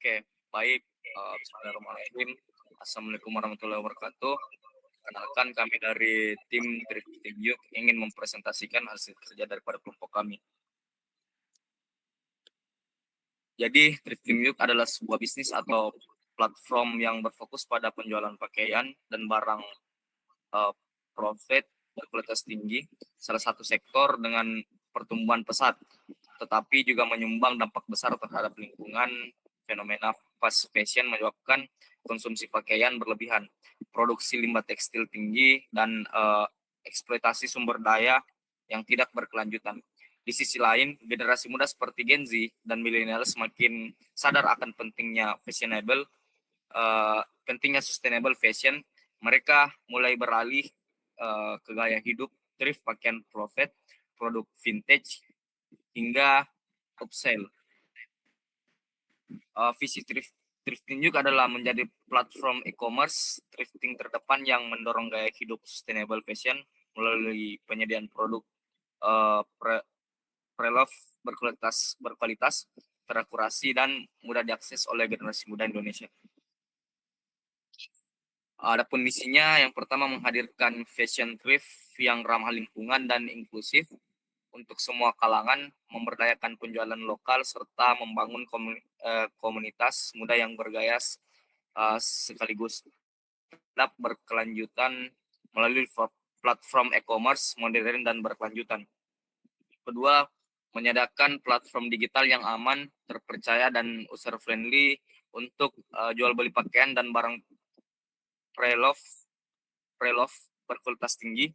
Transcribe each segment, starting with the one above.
Oke, baik. Bismillahirrahmanirrahim. Assalamualaikum warahmatullahi wabarakatuh. Kenalkan, kami dari tim Drifting Youth ingin mempresentasikan hasil kerja daripada kelompok kami. Jadi, Drifting Youth adalah sebuah bisnis atau platform yang berfokus pada penjualan pakaian dan barang profit berkualitas tinggi, salah satu sektor dengan pertumbuhan pesat, tetapi juga menyumbang dampak besar terhadap lingkungan. Fenomena fast fashion menyebabkan konsumsi pakaian berlebihan, produksi limbah tekstil tinggi, dan eksploitasi sumber daya yang tidak berkelanjutan. Di sisi lain, generasi muda seperti Gen Z dan milenial semakin sadar akan pentingnya sustainable fashion. Mereka mulai beralih ke gaya hidup thrift, pakaian profit, produk vintage, hingga upsell. Visi Thrifting juga adalah menjadi platform e-commerce thrifting terdepan yang mendorong gaya hidup sustainable fashion melalui penyediaan produk pre-love berkualitas, terakurasi, dan mudah diakses oleh generasi muda Indonesia. Adapun misinya, yang pertama menghadirkan fashion thrift yang ramah lingkungan dan inklusif untuk semua kalangan, memberdayakan penjualan lokal, serta membangun komunitas muda yang bergaya sekaligus tetap berkelanjutan melalui platform e-commerce modern dan berkelanjutan. Kedua, menyediakan platform digital yang aman, terpercaya, dan user-friendly untuk jual beli pakaian dan barang pre-love berkualitas tinggi.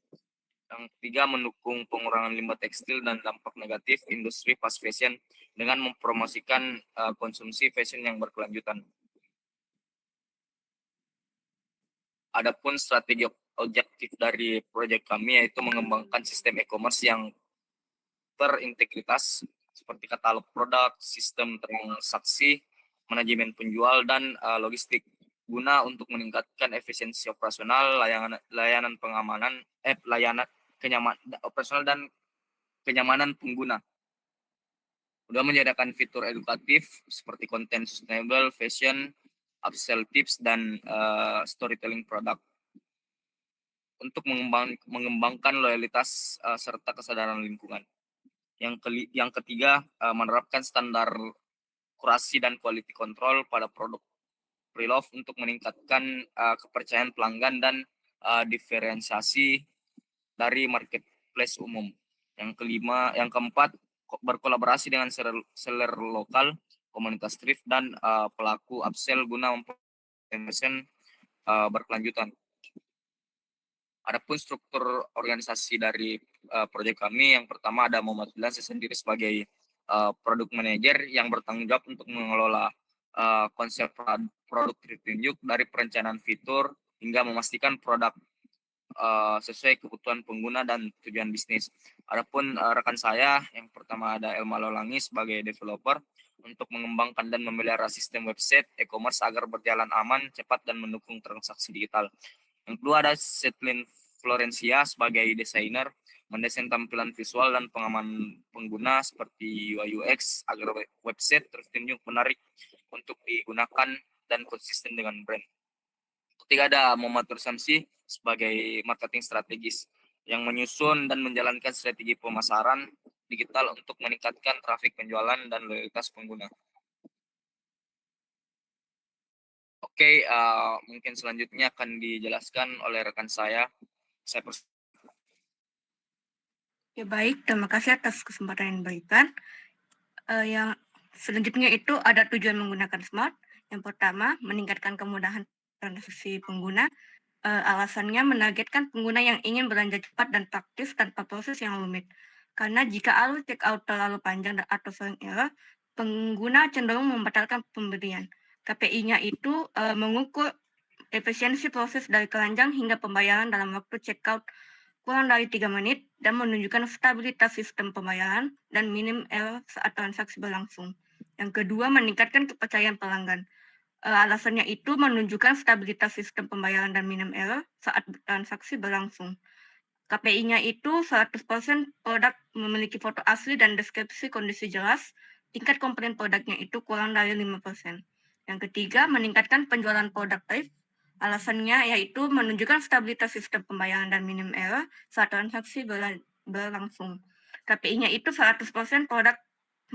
Yang ketiga, mendukung pengurangan limbah tekstil dan dampak negatif industri fast fashion dengan mempromosikan konsumsi fashion yang berkelanjutan. Adapun strategi objektif dari proyek kami yaitu mengembangkan sistem e-commerce yang terintegritas seperti katalog produk, sistem transaksi, manajemen penjual, dan logistik, guna untuk meningkatkan efisiensi operasional, layanan pengamanan, operasional dan kenyamanan pengguna. Udah menyediakan fitur edukatif seperti konten sustainable, fashion, upsell tips, dan storytelling produk untuk mengembangkan loyalitas serta kesadaran lingkungan. Yang ketiga, menerapkan standar kurasi dan quality control pada produk pre-love untuk meningkatkan kepercayaan pelanggan dan diferensiasi dari marketplace umum. Yang keempat, berkolaborasi dengan seller lokal, komunitas thrift, dan pelaku upsell guna mempromosikan berkelanjutan. Adapun struktur organisasi dari proyek kami, yang pertama ada Muhammad Bilan, saya sendiri sebagai produk manager yang bertanggung jawab untuk mengelola konsep produk Thrifting Youth dari perencanaan fitur hingga memastikan produk sesuai kebutuhan pengguna dan tujuan bisnis. Adapun rekan saya, yang pertama ada Elma Lolangi sebagai developer untuk mengembangkan dan memelihara sistem website e-commerce agar berjalan aman, cepat, dan mendukung transaksi digital. Yang kedua ada Setlin Florencia sebagai desainer, mendesain tampilan visual dan pengaman pengguna seperti UI UX agar website tertunjuk menarik untuk digunakan dan konsisten dengan brand. Ketiga ada Muhammad Tursamsi sebagai marketing strategis yang menyusun dan menjalankan strategi pemasaran digital untuk meningkatkan trafik penjualan dan loyalitas pengguna. Oke, mungkin selanjutnya akan dijelaskan oleh rekan saya. Ya baik, terima kasih atas kesempatan yang diberikan. Yang selanjutnya itu ada tujuan menggunakan smart. Yang pertama, meningkatkan kemudahan transaksi pengguna. Alasannya menargetkan pengguna yang ingin belanja cepat dan praktis tanpa proses yang rumit. Karena jika alur check out terlalu panjang atau sering error, pengguna cenderung membatalkan pembelian. KPI-nya itu mengukur efisiensi proses dari keranjang hingga pembayaran dalam waktu check out kurang dari 3 menit dan menunjukkan stabilitas sistem pembayaran dan minim error saat transaksi berlangsung. Yang kedua, meningkatkan kepercayaan pelanggan. Alasannya itu menunjukkan stabilitas sistem pembayaran dan minim error saat transaksi berlangsung. KPI-nya itu 100% produk memiliki foto asli dan deskripsi kondisi jelas, tingkat komplain produknya itu kurang dari 5%. Yang ketiga, meningkatkan penjualan produktif. Alasannya yaitu menunjukkan stabilitas sistem pembayaran dan minim error saat transaksi berlangsung. KPI-nya itu 100% produk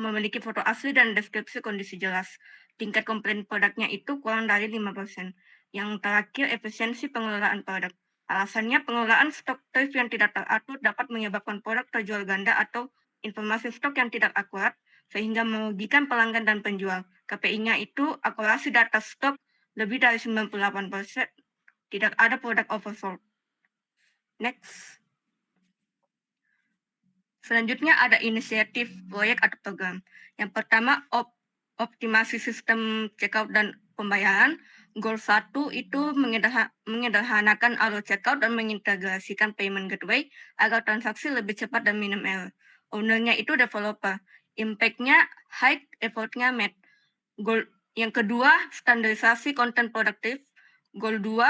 memiliki foto asli dan deskripsi kondisi jelas. Tingkat komplain produknya itu kurang dari 5%. Yang terakhir, efisiensi pengelolaan produk. Alasannya pengelolaan stok tarif yang tidak teratur dapat menyebabkan produk terjual ganda atau informasi stok yang tidak akurat sehingga merugikan pelanggan dan penjual. KPI-nya itu akurasi data stok lebih dari 98%, tidak ada produk oversold. Next. Selanjutnya ada inisiatif proyek atau program. Yang pertama, optimasi sistem checkout dan pembayaran. Goal 1 itu menyederhanakan alur checkout dan mengintegrasikan payment gateway agar transaksi lebih cepat dan minim error. Ownernya itu developer. Impact-nya high, effort-nya met. Goal yang kedua, standarisasi konten produktif. Goal 2,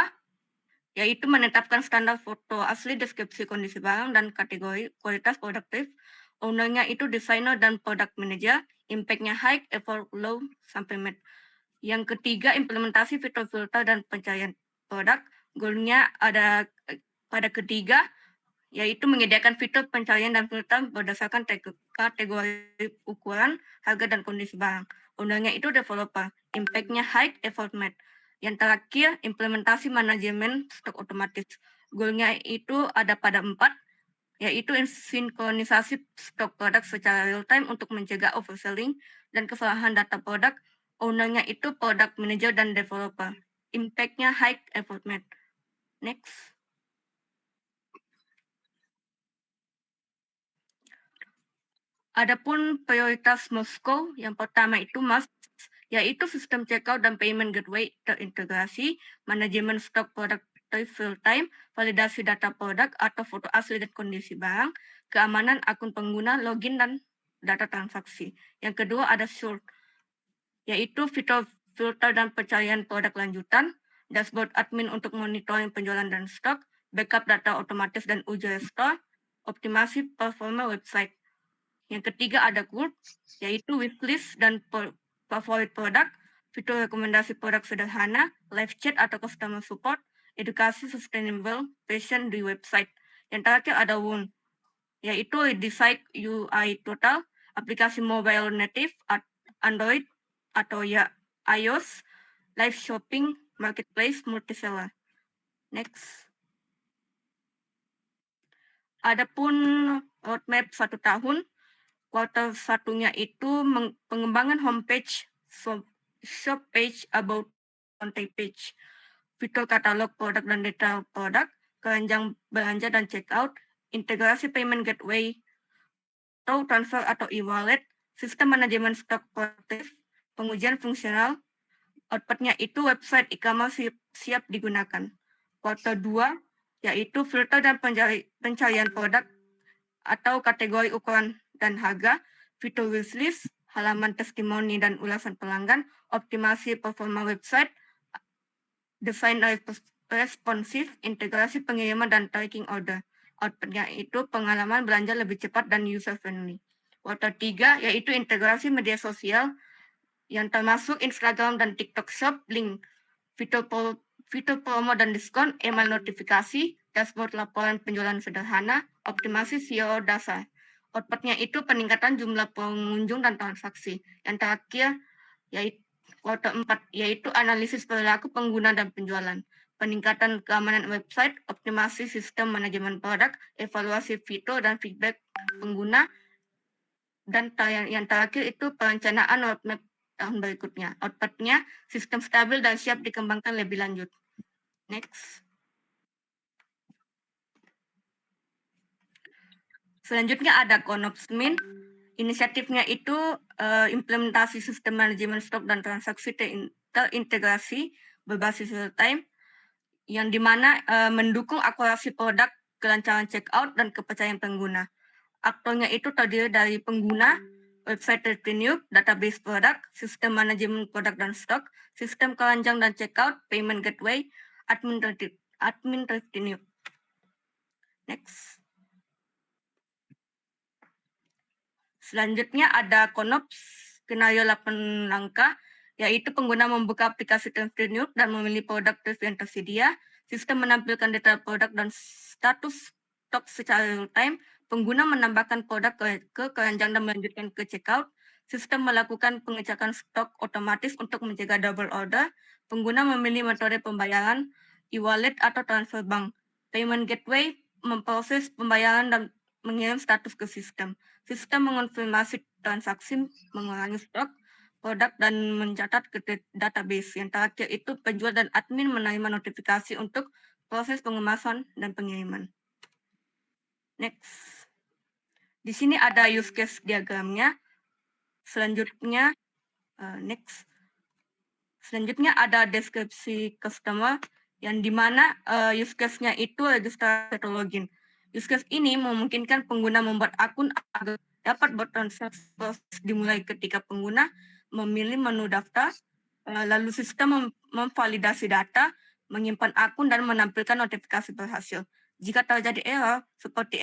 yaitu menetapkan standar foto asli, deskripsi kondisi barang, dan kategori kualitas produktif. Ownernya itu desainer dan product manager. Impact-nya high, effort low, sampai met. Yang ketiga, implementasi fitur filter dan pencarian produk. Goal-nya ada pada ketiga, yaitu menyediakan fitur pencarian dan filter berdasarkan kategori ukuran, harga, dan kondisi barang. Ownernya itu developer. Impact-nya high, effort met. Yang terakhir, implementasi manajemen stok otomatis. Goal-nya itu ada pada 4, yaitu sinkronisasi stok produk secara real-time untuk mencegah overselling dan kesalahan data produk. Ownernya itu product manager dan developer. Impact-nya high, effort met. Next. Adapun prioritas Moskow, yang pertama itu must, yaitu sistem checkout dan payment gateway terintegrasi, manajemen stok produk real time, validasi data produk atau foto asli dan kondisi barang, keamanan akun pengguna, login, dan data transaksi. Yang kedua ada sure, yaitu fitur filter dan pencarian produk lanjutan, dashboard admin untuk monitoring penjualan dan stok, backup data otomatis dan uji restore, optimasi performa website. Yang ketiga ada group, yaitu wishlist dan favorit produk, fitur rekomendasi produk sederhana, live chat atau customer support, edukasi sustainable fashion di website. Yang terakhir ada wound, yaitu redesign UI total, aplikasi mobile native, Android atau ya iOS, live shopping, marketplace, multiseller. Next. Adapun roadmap 1 tahun, kuartal satunya itu pengembangan homepage, shop page, about contact page, fitur katalog produk dan detail produk, keranjang belanja dan checkout, integrasi payment gateway, atau transfer atau e-wallet, sistem manajemen stok produktif, pengujian fungsional, outputnya itu website e-commerce siap digunakan. Kuartal 2, yaitu filter dan pencarian produk atau kategori ukuran dan harga, fitur wishlist, halaman testimoni dan ulasan pelanggan, optimasi performa website, desain responsif, integrasi pengiriman dan tracking order. Outputnya itu pengalaman belanja lebih cepat dan user friendly. Kuartal 3 yaitu integrasi media sosial yang termasuk Instagram dan TikTok Shop, link, fitur promo dan diskon, email notifikasi, dashboard laporan penjualan sederhana, optimasi SEO dasar. Outputnya itu peningkatan jumlah pengunjung dan transaksi. Yang terakhir, yaitu kuartal 4, yaitu analisis perilaku pengguna dan penjualan. Peningkatan keamanan website, optimasi sistem manajemen produk, evaluasi fitur dan feedback pengguna, dan yang terakhir itu perencanaan roadmap tahun berikutnya. Outputnya sistem stabil dan siap dikembangkan lebih lanjut. Next. Selanjutnya ada Konopsmin. Inisiatifnya itu implementasi sistem manajemen stok dan transaksi terintegrasi berbasis real time, yang dimana mendukung akurasi produk, kelancaran checkout, dan kepercayaan pengguna. Aktornya itu terdiri dari pengguna, website revenue, database produk, sistem manajemen produk dan stok, sistem keranjang dan checkout, payment gateway, admin revenue. Next. Selanjutnya ada Konops, skenario 8 langkah, yaitu pengguna membuka aplikasi tertentu dan memilih produk yang tersedia, sistem menampilkan detail produk dan status stok secara real time, pengguna menambahkan produk ke keranjang dan melanjutkan ke checkout, sistem melakukan pengecekan stok otomatis untuk mencegah double order, pengguna memilih metode pembayaran, e-wallet atau transfer bank. Payment gateway memproses pembayaran dan mengirim status ke sistem. Sistem mengonfirmasi transaksi, mengurangi stok, produk, dan mencatat ke database. Yang terakhir itu penjual dan admin menerima notifikasi untuk proses pengemasan dan pengiriman. Next. Di sini ada use case diagramnya. Selanjutnya, next. Selanjutnya ada deskripsi customer yang dimana use case-nya itu registrasi atau login. Use case ini memungkinkan pengguna membuat akun agar dapat bertransaksi dimulai ketika pengguna memilih menu daftar, lalu sistem memvalidasi data, menyimpan akun, dan menampilkan notifikasi berhasil. Jika terjadi error seperti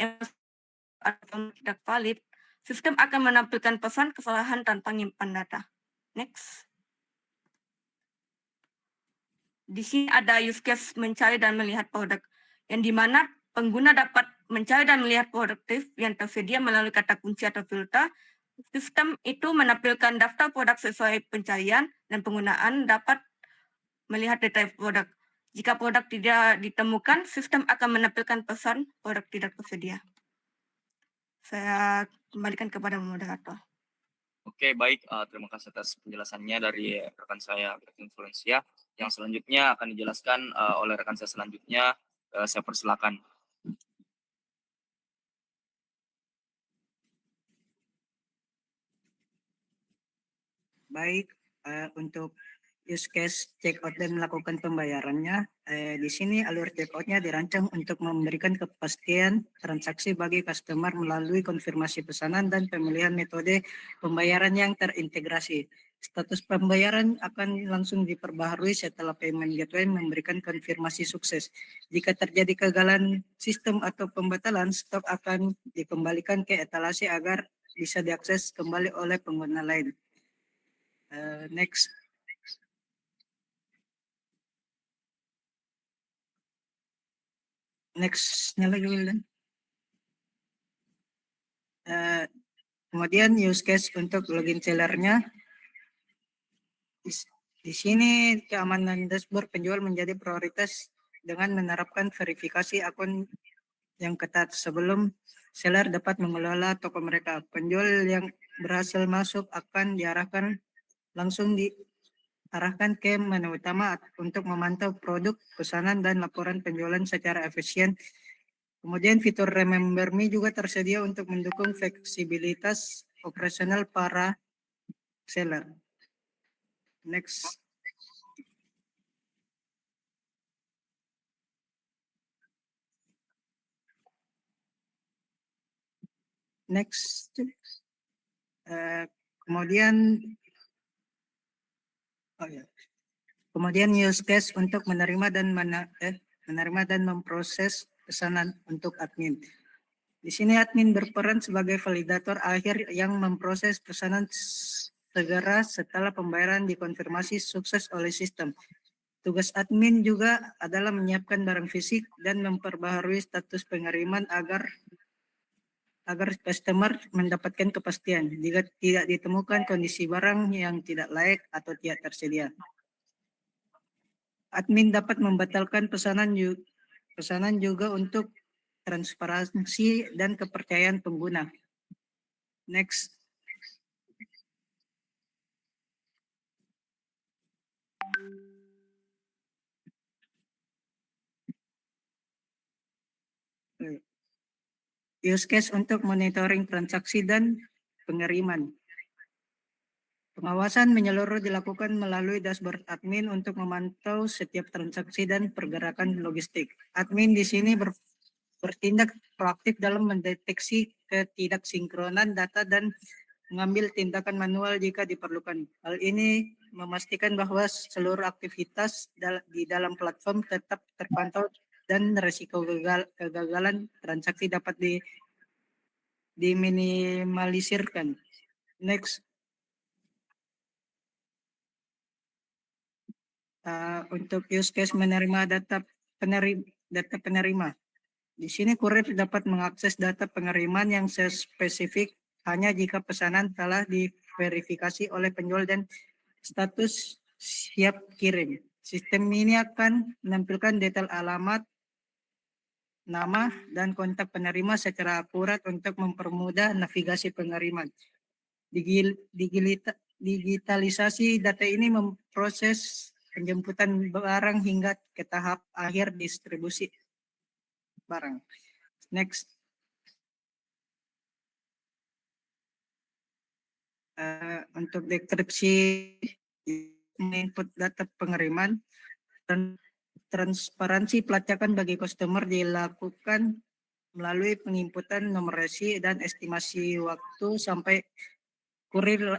atau tidak valid, sistem akan menampilkan pesan kesalahan tanpa menyimpan data. Next. Di sini ada use case mencari dan melihat produk, yang dimana pengguna dapat mencari dan melihat produk yang tersedia melalui kata kunci atau filter. Sistem itu menampilkan daftar produk sesuai pencarian dan penggunaan dapat melihat detail produk. Jika produk tidak ditemukan, sistem akan menampilkan pesan produk tidak tersedia. Saya kembalikan kepada moderator. Oke, baik. Terima kasih atas penjelasannya dari rekan saya, Influencia. Yang selanjutnya akan dijelaskan oleh rekan saya selanjutnya. Saya persilakan. Baik, untuk use case checkout dan melakukan pembayarannya, di sini alur checkoutnya dirancang untuk memberikan kepastian transaksi bagi customer melalui konfirmasi pesanan dan pemilihan metode pembayaran yang terintegrasi. Status pembayaran akan langsung diperbaharui setelah payment gateway memberikan konfirmasi sukses. Jika terjadi kegagalan sistem atau pembatalan, stok akan dikembalikan ke etalase agar bisa diakses kembali oleh pengguna lain. Next. Nextnya lagi Wildan. Kemudian use case untuk login sellernya. Di sini keamanan dashboard penjual menjadi prioritas dengan menerapkan verifikasi akun yang ketat sebelum seller dapat mengelola toko mereka. Penjual yang berhasil masuk akan diarahkan langsung diarahkan ke menu utama untuk memantau produk, pesanan, dan laporan penjualan secara efisien. Kemudian fitur Remember Me juga tersedia untuk mendukung fleksibilitas operasional para seller. Next. Next. Kemudian use case untuk menerima dan memproses pesanan untuk admin. Di sini admin berperan sebagai validator akhir yang memproses pesanan segera setelah pembayaran dikonfirmasi sukses oleh sistem. Tugas admin juga adalah menyiapkan barang fisik dan memperbaharui status pengiriman agar customer mendapatkan kepastian jika tidak ditemukan kondisi barang yang tidak layak atau tidak tersedia. Admin dapat membatalkan pesanan juga untuk transparansi dan kepercayaan pengguna. Next. Use case untuk monitoring transaksi dan pengiriman. Pengawasan menyeluruh dilakukan melalui dashboard admin untuk memantau setiap transaksi dan pergerakan logistik. Admin di sini bertindak proaktif dalam mendeteksi ketidaksinkronan data dan mengambil tindakan manual jika diperlukan. Hal ini memastikan bahwa seluruh aktivitas di dalam platform tetap terpantau dan risiko kegagalan transaksi dapat diminimalisirkan. Next. Untuk use case menerima data penerima. Di sini kurir dapat mengakses data pengiriman yang spesifik hanya jika pesanan telah diverifikasi oleh penjual dan status siap kirim. Sistem ini akan menampilkan detail alamat, nama, dan kontak penerima secara akurat untuk mempermudah navigasi pengiriman. Digitalisasi data ini memproses penjemputan barang hingga ke tahap akhir distribusi barang. Next. Untuk dekripsi input data pengiriman dan transparansi pelacakan bagi customer dilakukan melalui penginputan nomor resi dan estimasi waktu sampai kurir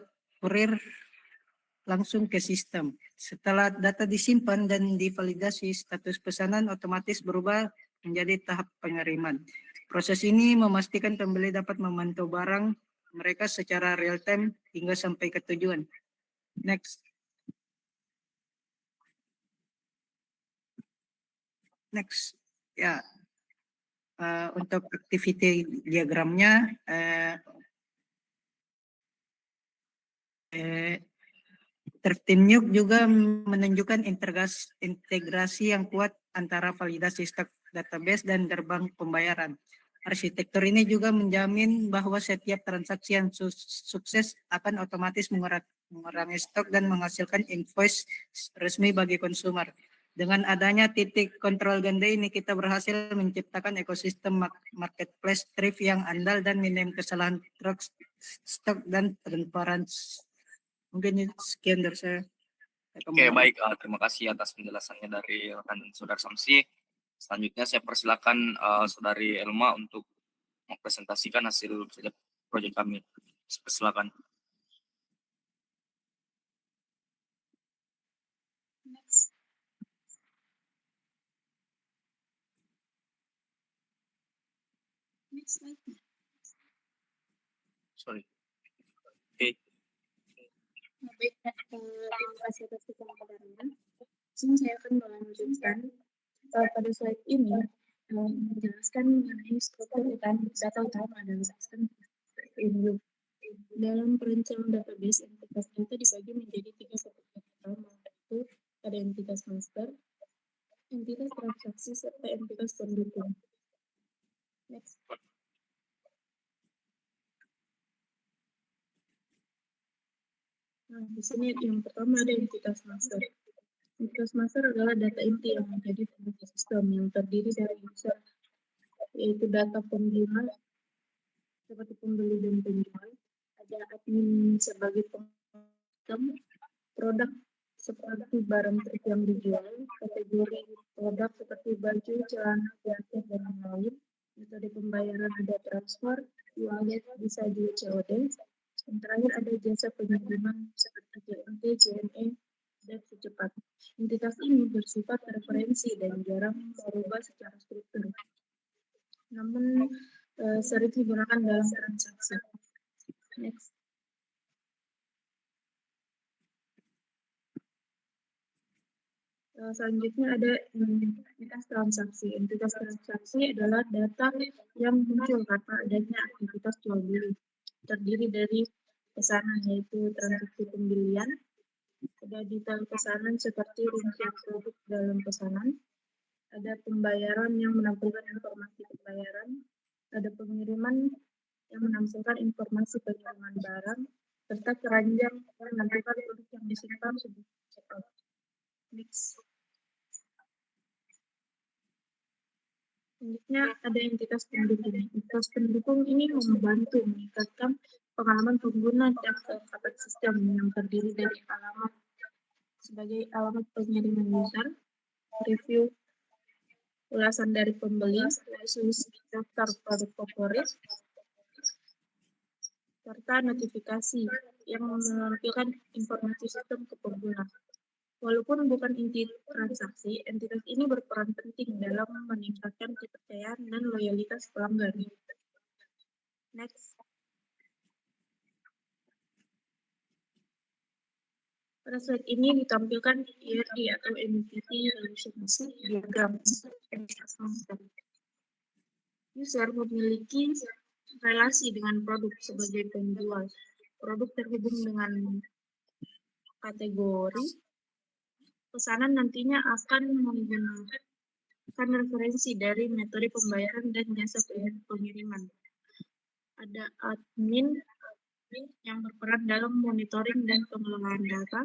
langsung ke sistem. Setelah data disimpan dan divalidasi, status pesanan otomatis berubah menjadi tahap pengiriman. Proses ini memastikan pembeli dapat memantau barang mereka secara real time hingga sampai ke tujuan. Next. Ya, untuk activity diagramnya, Tertinuk juga menunjukkan integrasi yang kuat antara validasi stok database dan gerbang pembayaran. Arsitektur ini juga menjamin bahwa setiap transaksi yang sukses akan otomatis mengurangi stok dan menghasilkan invoice resmi bagi konsumer. Dengan adanya titik kontrol ganda ini, kita berhasil menciptakan ekosistem marketplace thrift yang andal dan minim kesalahan stok dan transparansi. Mungkin sekian dari saya. Oke, baik. Terima kasih atas penjelasannya dari rekan Saudara Samsi. Selanjutnya saya persilakan Saudari Elma untuk mempresentasikan hasil proyek kami. Persilakan. Next. Next slide. Sorry. Oke. Baik, terima kasih atas kesabarannya. Sini saya akan melanjutkan pada slide ini menjelaskan mengenai struktur data utama dalam sistem ini. Dalam perencanaan database, entitas data dibagi menjadi 3 kategori utama, yaitu ada entitas master, entitas transaksi, serta entitas pendukung. Next. Nah, di sini yang pertama ada entitas master. Entitas master adalah data inti yang menjadi fondasi sistem yang terdiri dari user, yaitu data pengguna seperti pembeli dan penjual. Ada admin sebagai pengguna, produk seperti barang yang dijual, kategori produk seperti baju, celana, jaket, dan lain-lain. Metode pembayaran ada transfer, e-wallet, bisa juga COD. Yang terakhir ada jasa pengiriman seperti JNT, JNE, dan secepat. Entitas ini bersifat referensi dan jarang berubah secara struktur. Namun sering digunakan dalam transaksi. Next. Selanjutnya ada entitas transaksi. Entitas transaksi adalah data yang muncul karena adanya aktivitas jual beli. Terdiri dari pesanan, yaitu transaksi pembelian. Ada detail pesanan seperti rincian produk dalam pesanan. Ada pembayaran yang menampilkan informasi pembayaran. Ada pengiriman yang menampilkan informasi pengiriman barang. Serta keranjang yang menampilkan produk yang disimpan sebelum checkout. Next. Selanjutnya ada entitas pendukung. Entitas pendukung ini membantu meningkatkan pengalaman pengguna dan kelengkapan sistem yang terdiri dari alamat sebagai alamat pengiriman user, review, ulasan dari pembeli, wishlist daftar produk favorit, serta notifikasi yang menampilkan informasi sistem ke pengguna. Walaupun bukan inti transaksi, entitas ini berperan penting dalam meningkatkan kepercayaan dan loyalitas pelanggan. Next. Pada slide ini ditampilkan ERD atau Entity Relationship Diagram. User memiliki relasi dengan produk sebagai penjual. Produk terhubung dengan kategori. Pesanan nantinya akan menggunakan referensi dari metode pembayaran dan jasa pengiriman. Ada admin yang berperan dalam monitoring dan pengelolaan data.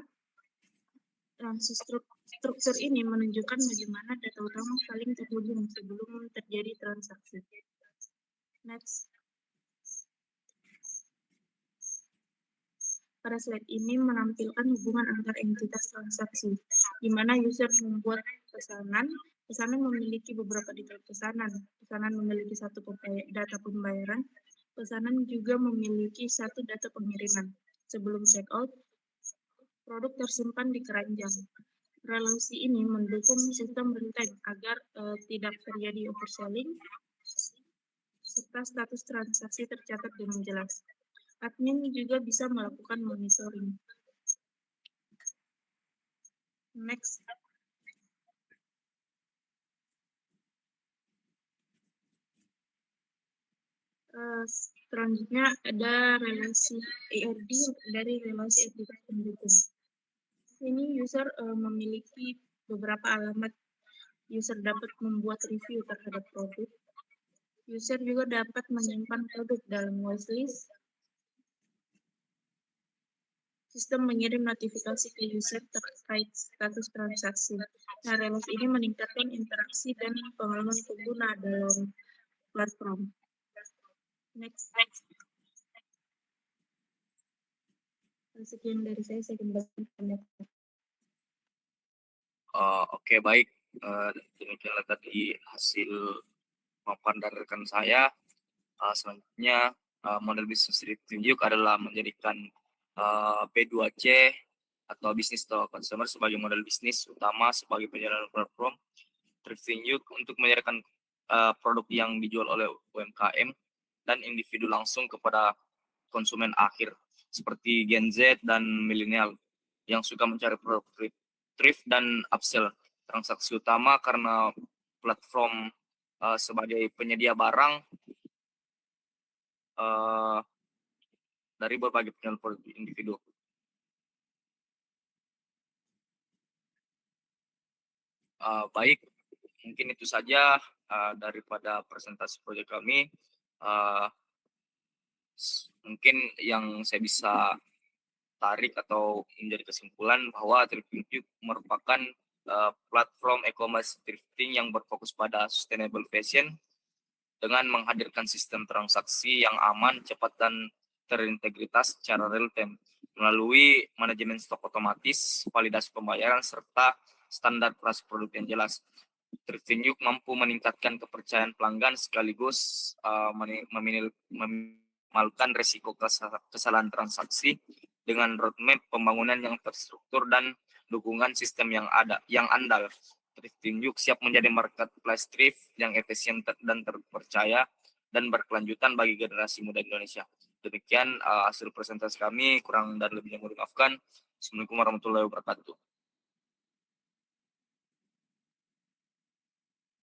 Struktur ini menunjukkan bagaimana data utama saling terhubung sebelum terjadi transaksi. Next. Pada slide ini menampilkan hubungan antar entitas transaksi, di mana user membuat pesanan memiliki beberapa detail pesanan memiliki satu data pembayaran, pesanan juga memiliki satu data pengiriman. Sebelum checkout, produk tersimpan di keranjang. Relasi ini mendukung sistem real-time agar tidak terjadi overselling, serta status transaksi tercatat dengan jelas. Admin juga bisa melakukan monitoring. Next. Selanjutnya ada relasi ERD dari relasi entitas pendukung. Ini user memiliki beberapa alamat. User dapat membuat review terhadap produk. User juga dapat menyimpan produk dalam wishlist. Sistem mengirim notifikasi ke user terkait status transaksi. Nah, relasi ini meningkatkan interaksi dan pengalaman pengguna dalam platform. Next. Sekian dari saya kembali ke Anda. Oke, baik. Demikianlah tadi hasil paparan dari rekan saya. Selanjutnya, model bisnis ditunjuk adalah menjadikan B2C atau business to consumer sebagai model bisnis utama sebagai penjalan platform ditunjuk untuk menyediakan produk yang dijual oleh UMKM dan individu langsung kepada konsumen akhir seperti Gen Z dan milenial yang suka mencari produk thrift dan upsell. Transaksi utama karena platform sebagai penyedia barang dari berbagai penjual produk individu. Baik, mungkin itu saja daripada presentasi proyek kami. Mungkin yang saya bisa tarik atau menjadi kesimpulan bahwa Thrifting merupakan platform e-commerce thrifting yang berfokus pada sustainable fashion dengan menghadirkan sistem transaksi yang aman, cepat, dan terintegritas secara real time melalui manajemen stok otomatis, validasi pembayaran, serta standar kelas produk yang jelas. Thrifting mampu meningkatkan kepercayaan pelanggan sekaligus meminimalkan risiko kesalahan transaksi dengan roadmap pembangunan yang terstruktur dan dukungan sistem yang andal. Thrifting siap menjadi marketplace thrift yang efisien dan terpercaya dan berkelanjutan bagi generasi muda Indonesia. Demikian hasil presentasi kami, kurang dan lebihnya mohon dimaafkan. Assalamualaikum warahmatullahi wabarakatuh.